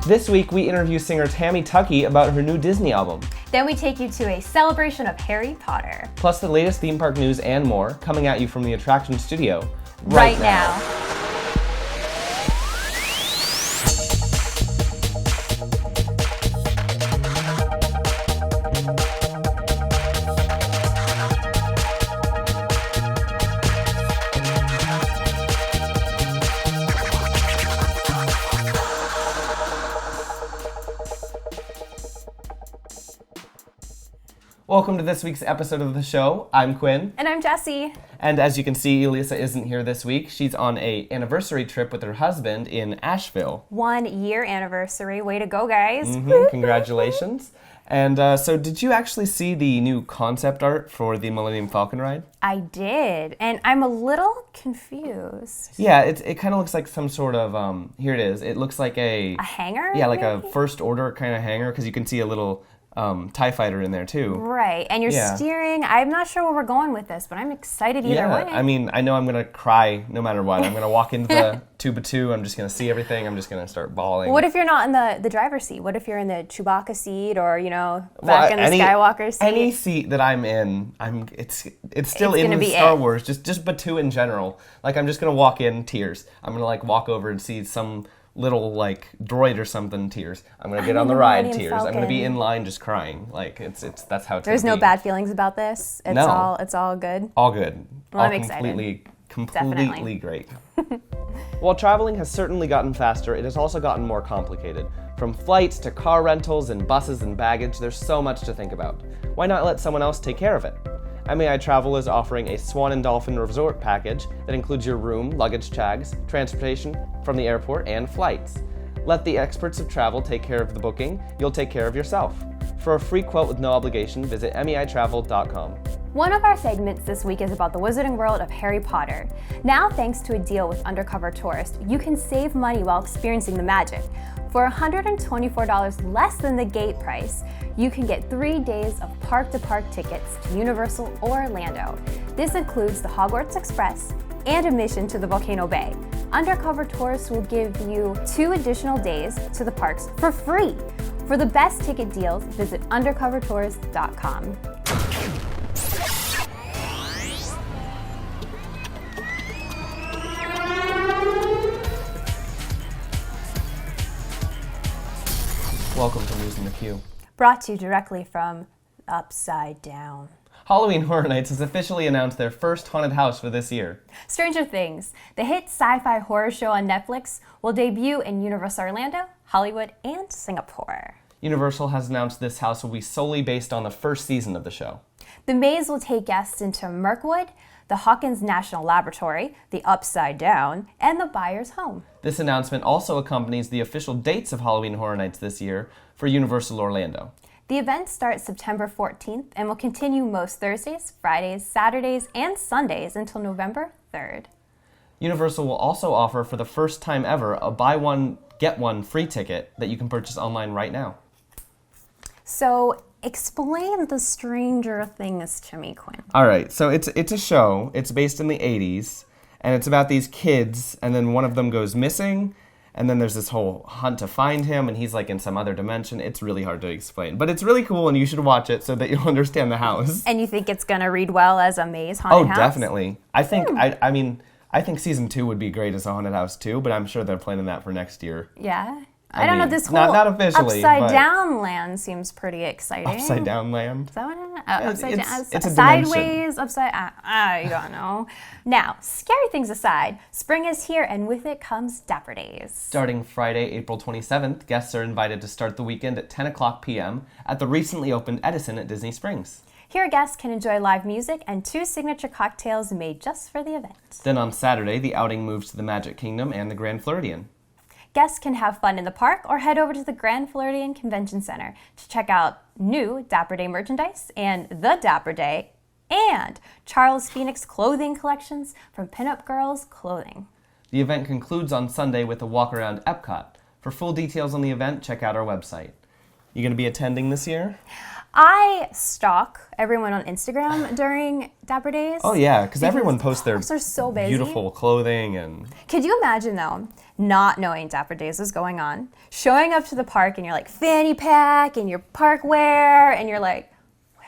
This week, we interview singer Tammy Tuckey about her new Disney album. Then we take you to a celebration of Harry Potter. Plus the latest theme park news and more, coming at you from the attraction studio right now. Welcome to this week's episode of the show. I'm Quinn. And I'm Jessie. And as you can see, Elisa isn't here this week. She's on an anniversary trip with her husband in Asheville. 1 year anniversary. Way to go, guys. Congratulations. And so did you actually see the new concept art for the Millennium Falcon ride? I did, and I'm a little confused. Yeah, it kind of looks like some sort of, here it is. It looks like a hangar? Yeah, like maybe? a first order kind of hangar, because you can see a little TIE fighter in there too. Right, and you're steering. I'm not sure where we're going with this, but I'm excited either way. I mean, I know I'm going to cry no matter what. I'm going to walk into the Tuba 2, I'm just going to see everything, I'm just going to start bawling. What if you're not in the driver's seat? What if you're in the Chewbacca seat or, back in the Skywalker seat? Any seat that I'm in, it's still in the Star Wars, just Batuu in general. Like, I'm just going to walk in tears. I'm going to, walk over and see some little droid or something, tears. I'm gonna get on the ride, tears. Falcon. I'm gonna be in line just crying. That's how it's There's no bad feelings about this. It's all good. All good. Well, all I'm excited. Completely great. While traveling has certainly gotten faster, it has also gotten more complicated. From flights to car rentals and buses and baggage, there's so much to think about. Why not let someone else take care of it? Mei Travel is offering a Swan and Dolphin resort package that includes your room, luggage tags, transportation from the airport, and flights. Let the experts of travel take care of the booking. You'll take care of yourself. For a free quote with no obligation, visit meitravel.com. One of our segments this week is about the Wizarding World of Harry Potter. Now, thanks to a deal with Undercover Tourist, you can save money while experiencing the magic. For $124 less than the gate price, you can get 3 days of park-to-park tickets to Universal Orlando. This includes the Hogwarts Express and admission to the Volcano Bay. Undercover Tourist will give you 2 additional days to the parks for free. For the best ticket deals, visit undercovertourist.com. Welcome to News in the Queue. Brought to you directly from Upside Down. Halloween Horror Nights has officially announced their first haunted house for this year. Stranger Things, the hit sci-fi horror show on Netflix, will debut in Universal Orlando, Hollywood, and Singapore. Universal has announced this house will be solely based on the first season of the show. The maze will take guests into Mirkwood, the Hawkins National Laboratory, the Upside Down, and the Buyer's Home. This announcement also accompanies the official dates of Halloween Horror Nights this year for Universal Orlando. The event starts September 14th and will continue most Thursdays, Fridays, Saturdays, and Sundays until November 3rd. Universal will also offer, for the first time ever, a buy one, get one free ticket that you can purchase online right now. So, explain the Stranger Things to me, Quinn. All right, so it's a show. It's based in the 80s, and it's about these kids, and then one of them goes missing, and then there's this whole hunt to find him, and he's in some other dimension. It's really hard to explain, but it's really cool, and you should watch it so that you'll understand the house. And you think it's going to read well as a maze haunted house? Oh, definitely. I think, I think season 2 would be great as a haunted house too, but I'm sure they're planning that for next year. Yeah. I don't know, this whole not officially, Upside Down land seems pretty exciting. Upside Down land? Is that what it is? Upside down. It's a sideways, upside. I don't know. Now, scary things aside, spring is here, and with it comes Dapper Days. Starting Friday, April 27th, guests are invited to start the weekend at 10 o'clock p.m. at the recently opened Edison at Disney Springs. Here, guests can enjoy live music and 2 signature cocktails made just for the event. Then on Saturday, the outing moves to the Magic Kingdom and the Grand Floridian. Guests can have fun in the park or head over to the Grand Floridian Convention Center to check out new Dapper Day merchandise and the Dapper Day and Charles Phoenix clothing collections from Pinup Girls Clothing. The event concludes on Sunday with a walk around Epcot. For full details on the event, check out our website. You going to be attending this year? I stalk everyone on Instagram during Dapper Days. Oh yeah, because everyone posts their parks are so busy. Beautiful clothing and... Could you imagine though, not knowing Dapper Days was going on, showing up to the park and you're like fanny pack and your park wear and you're like, where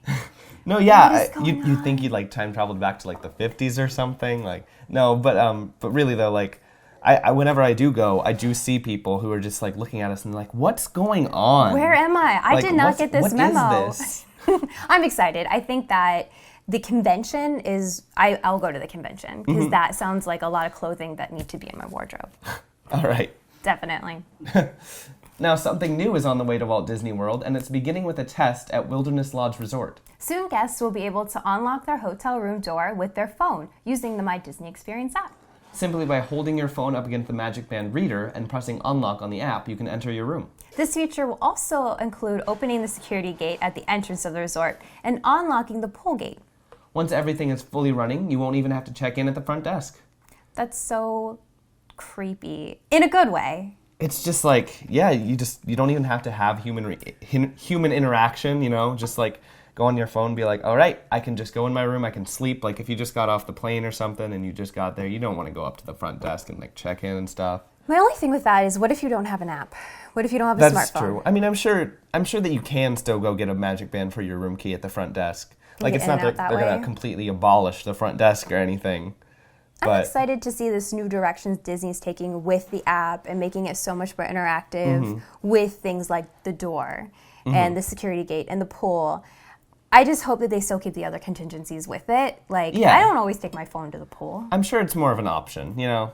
am I? No, yeah, you think you'd like time traveled back to like the 50s or something. Like, no, but really though, like, I whenever I do go, I do see people who are just like looking at us and like, what's going on? Where am I? I did not get this memo. What is this? I'm excited. I think that the convention is, I'll go to the convention because that sounds like a lot of clothing that need to be in my wardrobe. All right. Definitely. Now, something new is on the way to Walt Disney World, and it's beginning with a test at Wilderness Lodge Resort. Soon, guests will be able to unlock their hotel room door with their phone using the My Disney Experience app. Simply by holding your phone up against the Magic Band reader and pressing unlock on the app, you can enter your room. This feature will also include opening the security gate at the entrance of the resort and unlocking the pool gate. Once everything is fully running, you won't even have to check in at the front desk. That's so creepy, in a good way. It's just like, yeah, you don't even have to have human interaction, you know, just like go on your phone and be like, all right, I can just go in my room, I can sleep. Like if you just got off the plane or something and you just got there, you don't want to go up to the front desk and like check in and stuff. My only thing with that is, what if you don't have an app? What if you don't have a smartphone? That's true. I mean, I'm sure that you can still go get a Magic Band for your room key at the front desk. Like it's not that they're going to completely abolish the front desk or anything. I'm excited to see this new directions Disney's taking with the app and making it so much more interactive with things like the door and the security gate and the pool. I just hope that they still keep the other contingencies with it. Like, I don't always take my phone to the pool. I'm sure it's more of an option, you know,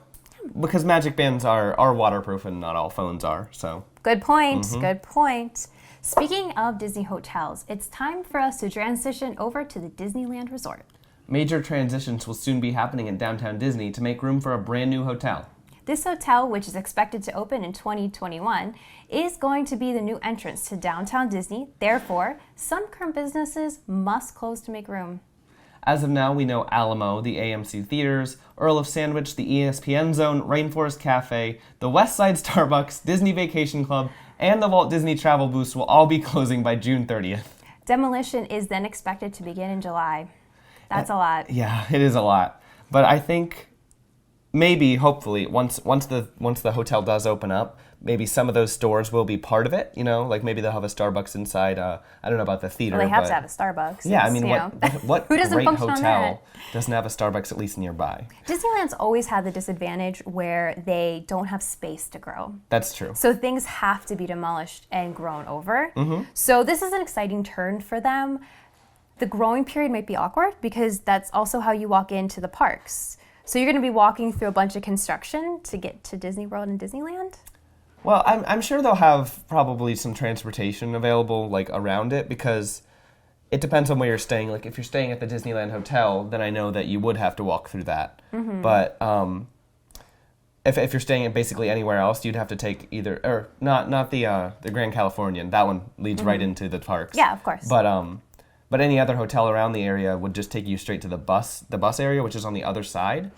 because Magic Bands are waterproof and not all phones are, so. Good point, good point. Speaking of Disney hotels, it's time for us to transition over to the Disneyland Resort. Major transitions will soon be happening in downtown Disney to make room for a brand new hotel. This hotel, which is expected to open in 2021, is going to be the new entrance to downtown Disney. Therefore, some current businesses must close to make room. As of now, we know Alamo, the AMC Theaters, Earl of Sandwich, the ESPN Zone, Rainforest Cafe, the West Side Starbucks, Disney Vacation Club, and the Walt Disney Travel Booth will all be closing by June 30th. Demolition is then expected to begin in July. That's a lot. Yeah, it is a lot. But I think maybe, hopefully, once the hotel does open up, maybe some of those stores will be part of it, you know? Like maybe they'll have a Starbucks inside. I don't know about the theater. Well, they have to have a Starbucks. Yeah, I mean, what Who doesn't great function on hotel that? doesn't have a Starbucks at least nearby? Disneyland's always had the disadvantage where they don't have space to grow. That's true. So things have to be demolished and grown over. So this is an exciting turn for them. The growing period might be awkward because that's also how you walk into the parks. So you're going to be walking through a bunch of construction to get to Disney World and Disneyland? Well, I'm sure they'll have probably some transportation available like around it because it depends on where you're staying. Like if you're staying at the Disneyland Hotel, then I know that you would have to walk through that. But if you're staying at basically anywhere else, you'd have to take either or not the Grand Californian. That one leads right into the parks. Yeah, of course. But any other hotel around the area would just take you straight to the bus area, which is on the other side.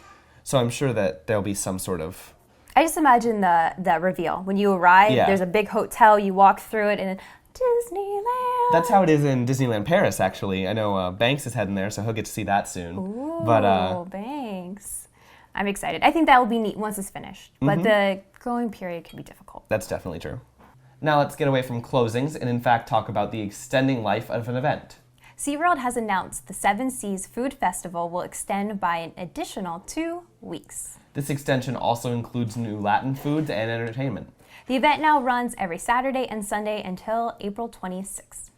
So I'm sure that there'll be some sort of... I just imagine the reveal. When you arrive, there's a big hotel, you walk through it, and then Disneyland. That's how it is in Disneyland Paris, actually. I know Banks is heading there, so he'll get to see that soon. Ooh, but, Banks. I'm excited. I think that will be neat once it's finished. But the growing period can be difficult. That's definitely true. Now let's get away from closings and in fact talk about the extending life of an event. SeaWorld has announced the Seven Seas Food Festival will extend by an additional 2 weeks. This extension also includes new Latin foods and entertainment. The event now runs every Saturday and Sunday until April 26th.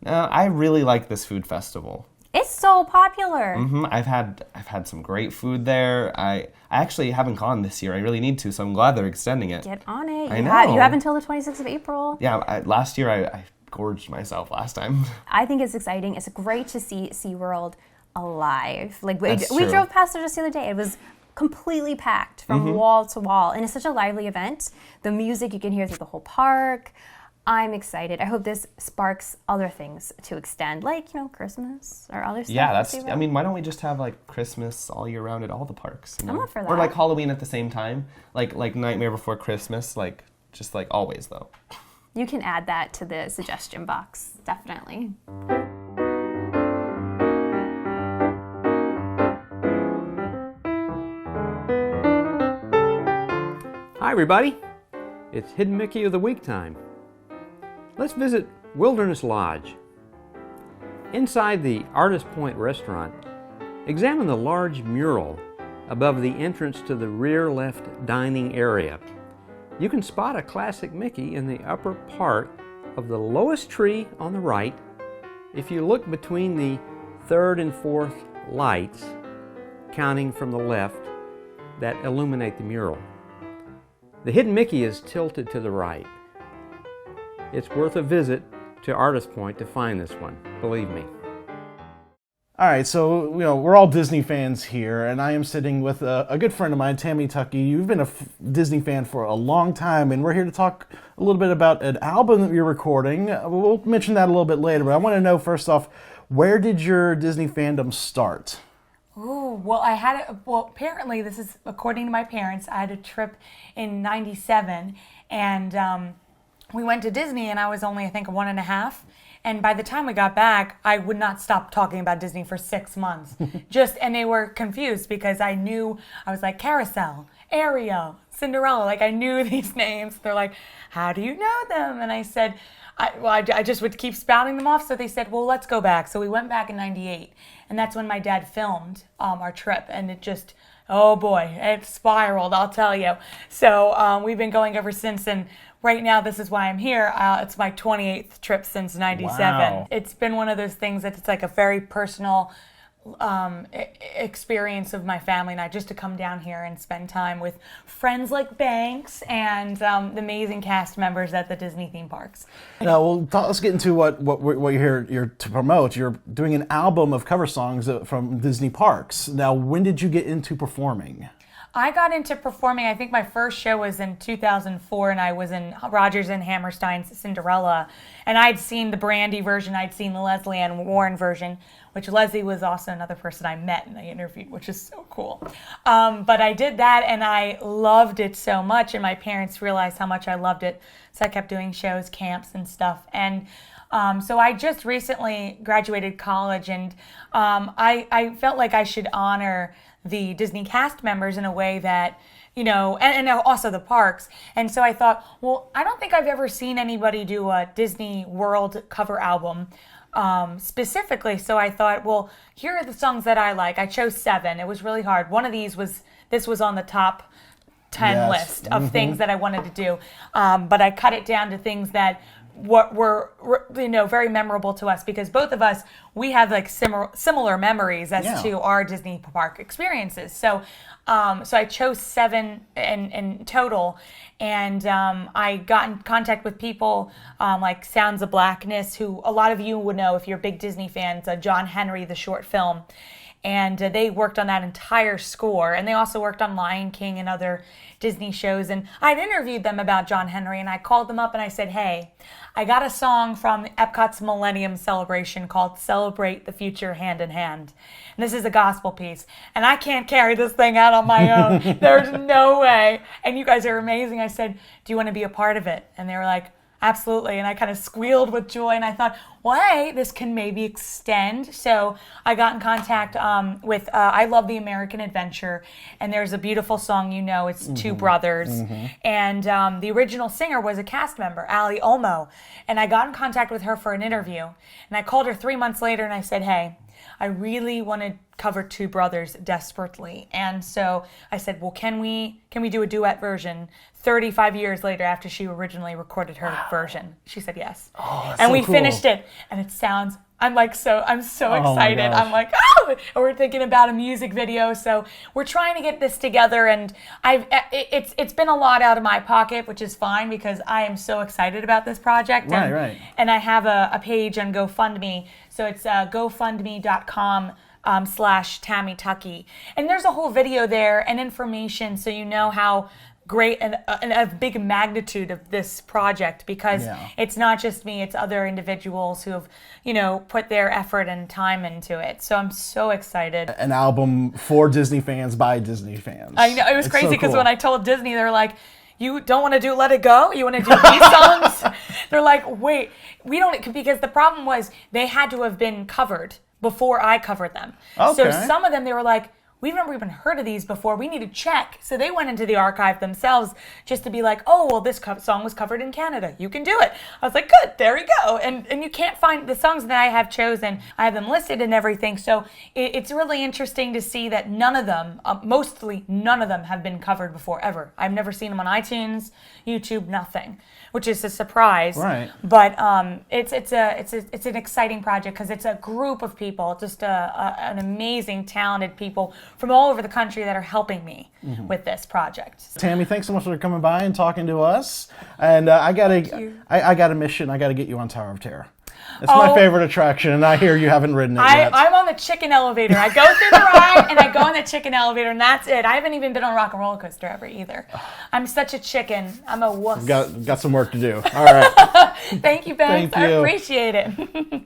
Now, I really like this food festival. It's so popular. I've had some great food there. I actually haven't gone this year. I really need to, so I'm glad they're extending it. Get on it. I know. You have until the 26th of April. Yeah, last year I gorged myself last time. I think it's exciting. It's great to see SeaWorld alive. Like we true. drove past there just the other day. It was completely packed from wall to wall, and it's such a lively event. The music you can hear through the whole park. I'm excited. I hope this sparks other things to extend, like, Christmas or other stuff. Yeah, why don't we just have like Christmas all year round at all the parks? I'm up for that. Or like Halloween at the same time, like Nightmare Before Christmas, just like always though. You can add that to the suggestion box, definitely. Hi everybody, it's Hidden Mickey of the Week time. Let's visit Wilderness Lodge. Inside the Artist Point restaurant, examine the large mural above the entrance to the rear left dining area. You can spot a classic Mickey in the upper part of the lowest tree on the right if you look between the third and fourth lights, counting from the left, that illuminate the mural. The hidden Mickey is tilted to the right. It's worth a visit to Artist Point to find this one, believe me. All right, so we're all Disney fans here, and I am sitting with a good friend of mine, Tammy Tuckey. You've been a Disney fan for a long time, and we're here to talk a little bit about an album that you're recording. We'll mention that a little bit later, but I want to know first off, where did your Disney fandom start? Ooh, well, apparently this is according to my parents. I had a trip in '97, and we went to Disney, and I was only, I think, 1.5. And by the time we got back, I would not stop talking about Disney for 6 months. And they were confused because I was like, Carousel, Ariel, Cinderella, like I knew these names. They're like, how do you know them? And I said, I just would keep spouting them off. So they said, well, let's go back. So we went back in '98. And that's when my dad filmed our trip. And it just, oh boy, it spiraled, I'll tell you. So we've been going ever since. And right now, this is why I'm here. It's my 28th trip since '97. Wow. It's been one of those things that it's like a very personal experience of my family and I, just to come down here and spend time with friends like Banks and the amazing cast members at the Disney theme parks. Now, let's get into what you're here to promote. You're doing an album of cover songs from Disney parks. Now, when did you get into performing? I got into performing, I think my first show was in 2004, and I was in Rodgers and Hammerstein's Cinderella. And I'd seen the Brandy version, I'd seen the Leslie Ann Warren version, which Leslie was also another person I met and I interviewed, which is so cool. But I did that, and I loved it so much, and my parents realized how much I loved it. So I kept doing shows, camps, and stuff. And so I just recently graduated college, and I felt like I should honor the Disney cast members in a way that, and also the parks. And so I thought, well, I don't think I've ever seen anybody do a Disney World cover album specifically. So I thought, well, here are the songs that I like. I chose 7. It was really hard. One of this was on the top 10 list of things that I wanted to do. But I cut it down to things that were very memorable to us, because both of us, we have like similar memories as to our Disney park experiences. So I chose 7 in total, and I got in contact with people like Sounds of Blackness, who a lot of you would know if you're big Disney fans, John Henry, the short film. And they worked on that entire score. And they also worked on Lion King and other Disney shows. And I'd interviewed them about John Henry, and I called them up and I said, hey, I got a song from Epcot's Millennium Celebration called Celebrate the Future Hand in Hand. And this is a gospel piece. And I can't carry this thing out on my own. There's no way. And you guys are amazing. I said, do you want to be a part of it? And they were like, absolutely. And I kind of squealed with joy, and I thought, well, hey, this can maybe extend. So I got in contact with I Love the American Adventure, and there's a beautiful song, it's Two Brothers. And the original singer was a cast member, Ali Olmo, and I got in contact with her for an interview. And I called her 3 months later, and I said, hey, I really want to cover Two Brothers desperately. And so I said, well, can we do a duet version 35 years later after she originally recorded her version? She said yes. Oh, that's and so we cool. finished it, and it sounds, I'm so excited. I'm like, and we're thinking about a music video. So we're trying to get this together, and it's been a lot out of my pocket, which is fine because I am so excited about this project. Right. And I have a page on GoFundMe. So it's gofundme.com /Tammy Tuckey. And there's a whole video there and information, so you know how great and a big magnitude of this project, because it's not just me, it's other individuals who have, put their effort and time into it. So I'm so excited. An album for Disney fans by Disney fans. I know, it was crazy because so cool. when I told Disney, they were like, you don't want to do Let It Go? You want to do these songs? They're like, wait, we don't, because the problem was they had to have been covered before I covered them. Okay. So some of them, they were like, we've never even heard of these before. We need to check. So they went into the archive themselves just to be like, oh, well, this song was covered in Canada. You can do it. I was like, good, there we go. And you can't find the songs that I have chosen. I have them listed and everything. So it's really interesting to see that none of them, mostly none of them have been covered before ever. I've never seen them on iTunes, YouTube, nothing, which is a surprise. Right. But it's an exciting project because it's a group of people, just an amazing, talented people from all over the country that are helping me with this project. Tammy, thanks so much for coming by and talking to us. And I got a mission. I got to get you on Tower of Terror. It's my favorite attraction, and I hear you haven't ridden it yet. I'm on the chicken elevator. I go through the ride, and I go on the chicken elevator, and that's it. I haven't even been on Rock and Roller Coaster ever either. I'm such a chicken. I'm a wuss. Got some work to do. All right. Thank you, Ben. Thank I you. appreciate it.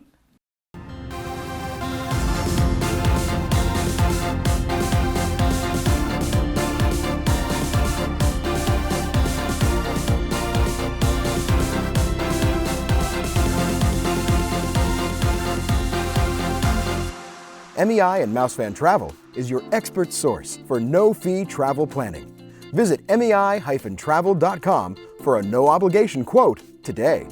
MEI and Mouseman Travel is your expert source for no-fee travel planning. Visit mei-travel.com for a no-obligation quote today.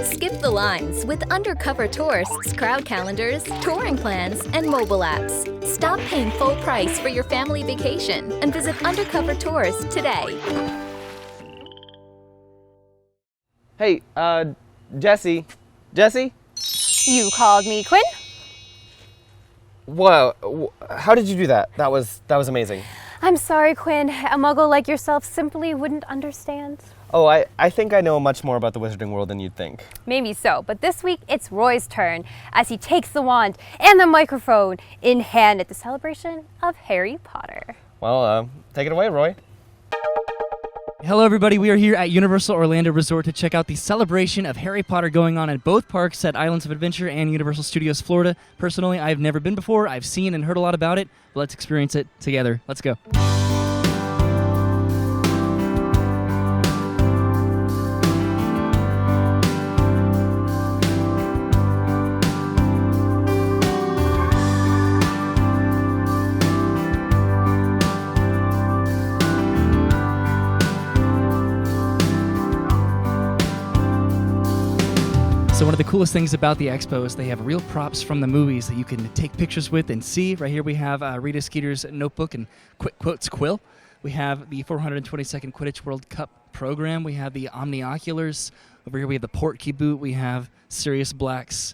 Skip the lines with undercover tourists, crowd calendars, touring plans, and mobile apps. Stop paying full price for your family vacation and visit Undercover Tours today. Hey, Jesse? Jesse? You called me, Quinn? Whoa, how did you do that? That was amazing. I'm sorry, Quinn. A muggle like yourself simply wouldn't understand. Oh, I think I know much more about the Wizarding World than you'd think. Maybe so, but this week it's Roy's turn as he takes the wand and the microphone in hand at the celebration of Harry Potter. Well, take it away, Roy. Hello everybody, we are here at Universal Orlando Resort to check out the celebration of Harry Potter going on at both parks at Islands of Adventure and Universal Studios Florida. Personally, I've never been before, I've seen and heard a lot about it, but let's experience it together. Let's go. So one of the coolest things about the expo is they have real props from the movies that you can take pictures with and see. Right here we have Rita Skeeter's notebook and Quick Quotes quill. We have the 422nd Quidditch World Cup program. We have the Omnioculars. Over here we have the Portkey boot. We have Sirius Black's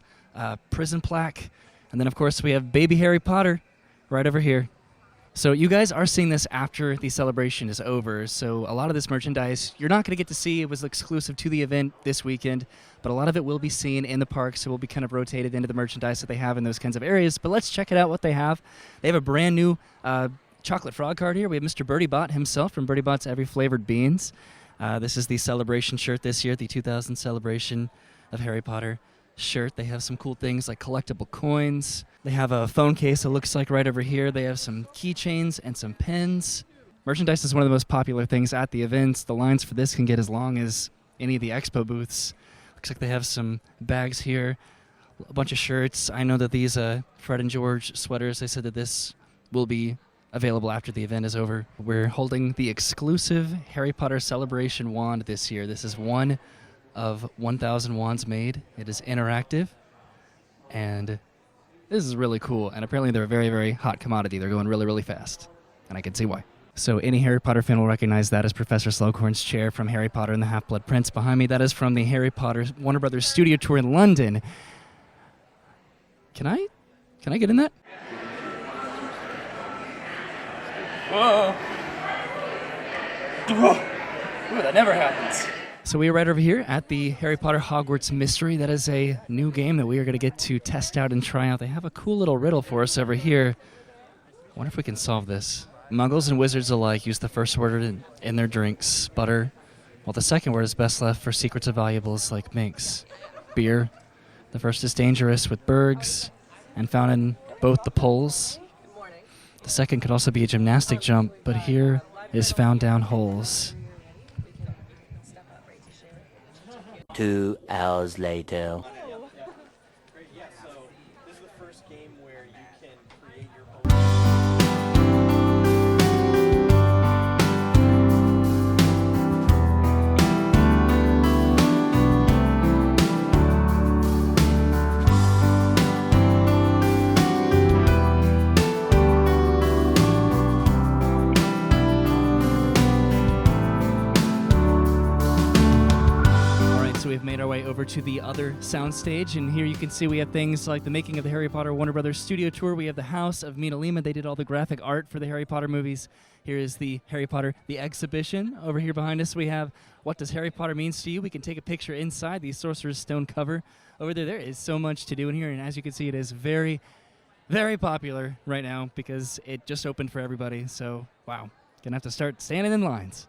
prison plaque. And then of course we have Baby Harry Potter right over here. So you guys are seeing this after the celebration is over, so a lot of this merchandise you're not going to get to see. It was exclusive to the event this weekend, but a lot of it will be seen in the park, so we'll be kind of rotated into the merchandise that they have in those kinds of areas. But let's check it out what they have. They have a brand new chocolate frog card here. We have Mr. Birdie Bot himself from Birdie Bot's Every Flavored Beans. This is the celebration shirt this year, the 2000 celebration of Harry Potter shirt. They have some cool things like collectible coins. They have a phone case, it looks like, right over here. They have some keychains and some pens. Merchandise is one of the most popular things at the events. The lines for this can get as long as any of the expo booths. Looks like they have some bags here, a bunch of shirts. I know that these Fred and George sweaters, they said that this will be available after the event is over. We're holding the exclusive Harry Potter Celebration wand this year. This is one of 1,000 wands made. It is interactive, and this is really cool, and apparently they're a very, very hot commodity. They're going really, really fast, and I can see why. So any Harry Potter fan will recognize that as Professor Slughorn's chair from Harry Potter and the Half-Blood Prince. Behind me, that is from the Harry Potter Warner Brothers Studio Tour in London. Can I get in that? Whoa. Ooh, that never happens. So we are right over here at the Harry Potter Hogwarts Mystery. That is a new game that we are going to get to test out and try out. They have a cool little riddle for us over here. I wonder if we can solve this. Muggles and wizards alike use the first word in their drinks, butter, while the second word is best left for secrets of valuables like minks. Beer. The first is dangerous with bergs and found in both the poles. The second could also be a gymnastic jump, but here is found down holes. 2 hours later. We've made our way over to the other soundstage, and here you can see we have things like the making of the Harry Potter Warner Brothers studio tour. We have the house of Mina Lima. They did all the graphic art for the Harry Potter movies. Here is the Harry Potter, the exhibition. Over here behind us we have What Does Harry Potter Means to You? We can take a picture inside the Sorcerer's Stone cover. Over there is so much to do in here, and as you can see, it is very, very popular right now because it just opened for everybody. So, wow, gonna have to start standing in lines.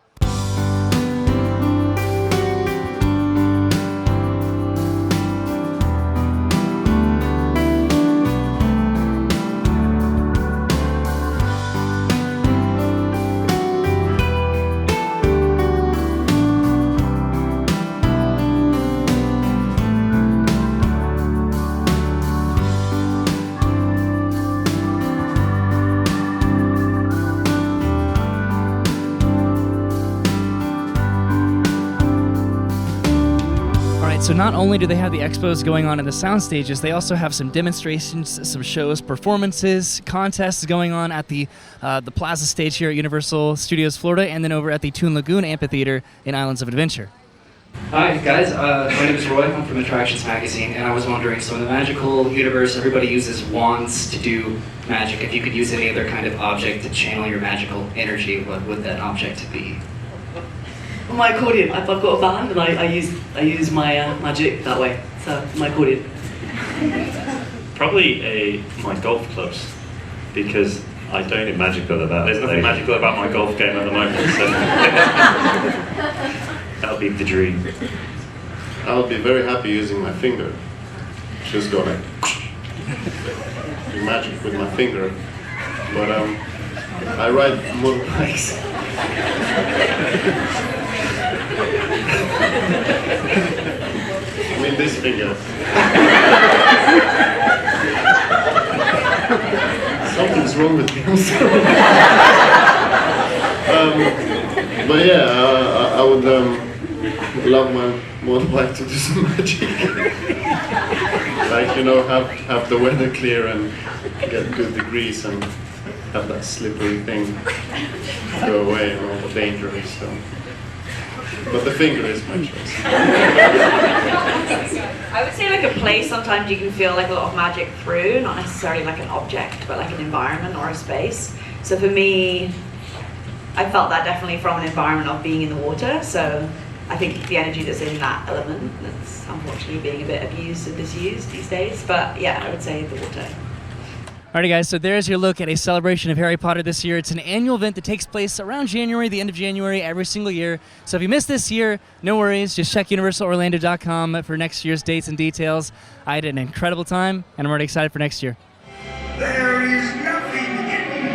So not only do they have the expos going on in the sound stages, they also have some demonstrations, some shows, performances, contests going on at the Plaza stage here at Universal Studios Florida, and then over at the Toon Lagoon Amphitheater in Islands of Adventure. Hi guys, my name is Roy. I'm from Attractions Magazine, and I was wondering, so in the magical universe, everybody uses wands to do magic. If you could use any other kind of object to channel your magical energy, what would that object be? My accordion. I've got a band and I use my magic that way. So my accordion. Probably my golf clubs, because I don't imagine about. There's nothing magical about my golf game at the moment. So that'll be the dream. I'll be very happy using my finger. Just go like do magic with my finger. But I ride motorbikes. I mean this finger. Something's wrong with me. I'm sorry. But yeah, I would love my motorbike to do some magic. Like, you know, have the weather clear and get good degrees and have that slippery thing go away and all the dangers. So. But the finger is my choice. I would say like a place sometimes you can feel like a lot of magic through, not necessarily like an object, but like an environment or a space. So for me, I felt that definitely from an environment of being in the water. So I think the energy that's in that element that's unfortunately being a bit abused and misused these days. But yeah, I would say the water. Alrighty guys, so there's your look at a celebration of Harry Potter this year. It's an annual event that takes place around January, the end of January, every single year. So if you missed this year, no worries. Just check universalorlando.com for next year's dates and details. I had an incredible time, and I'm already excited for next year. There is nothing hidden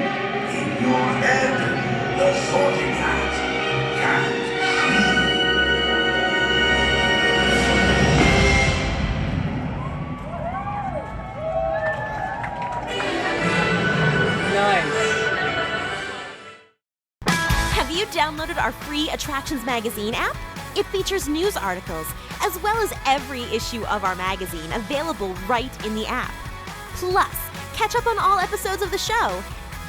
in your head. The sorting hat can't Have you downloaded our free Attractions Magazine app? It features news articles, as well as every issue of our magazine available right in the app. Plus, catch up on all episodes of the show,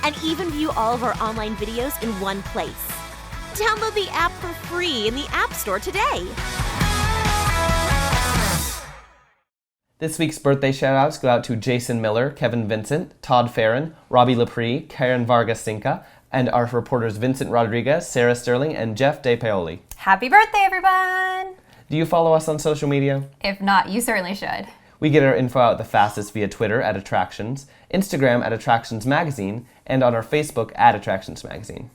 and even view all of our online videos in one place. Download the app for free in the App Store today. This week's birthday shoutouts go out to Jason Miller, Kevin Vincent, Todd Farron, Robbie Lepre, Karen Vargas Cinca, and our reporters Vincent Rodriguez, Sarah Sterling, and Jeff De Paoli. Happy birthday, everyone! Do you follow us on social media? If not, you certainly should. We get our info out the fastest via Twitter at Attractions, Instagram at Attractions Magazine, and on our Facebook at Attractions Magazine.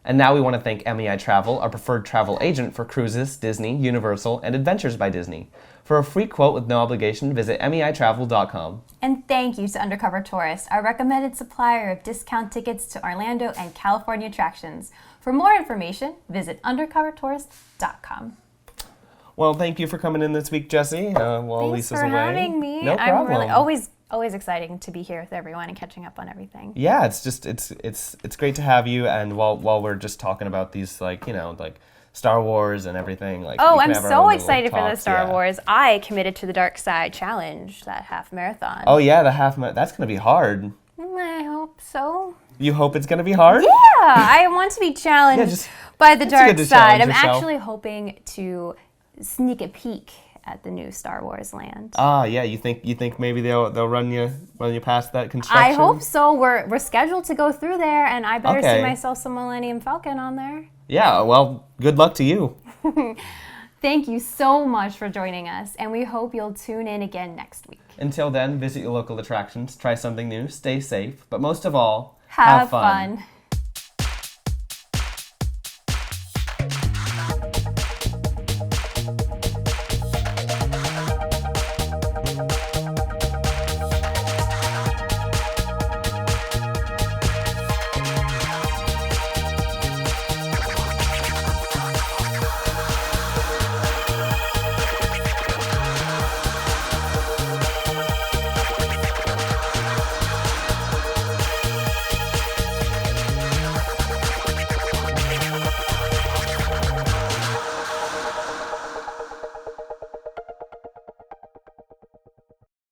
And now we want to thank Mei Travel, our preferred travel agent for cruises, Disney, Universal, and Adventures by Disney. For a free quote with no obligation, visit meitravel.com. And thank you to Undercover Tourist, our recommended supplier of discount tickets to Orlando and California attractions. For more information, visit undercovertourist.com. Well, thank you for coming in this week, Jessie. While Thanks Lisa's for away. having me. No I'm problem. really always exciting to be here with everyone and catching up on everything. Yeah, it's great to have you. And while we're just talking about these, like, you know, like Star Wars and everything, like, Oh, we can I'm have our so own little excited for the talks, Star yeah. Wars. I committed to the Dark Side Challenge, that half marathon. Oh yeah, the that's gonna be hard. I hope so. You hope it's gonna be hard? Yeah, I want to be challenged by the it's dark good to side. challenge I'm yourself. actually hoping to sneak a peek at the new Star Wars land. Ah, yeah. You think maybe they'll run you past that construction? I hope so. We're scheduled to go through there, and I better Okay. see myself some Millennium Falcon on there. Yeah. Well, good luck to you. Thank you so much for joining us, and we hope you'll tune in again next week. Until then, visit your local attractions, try something new, stay safe, but most of all, Have fun.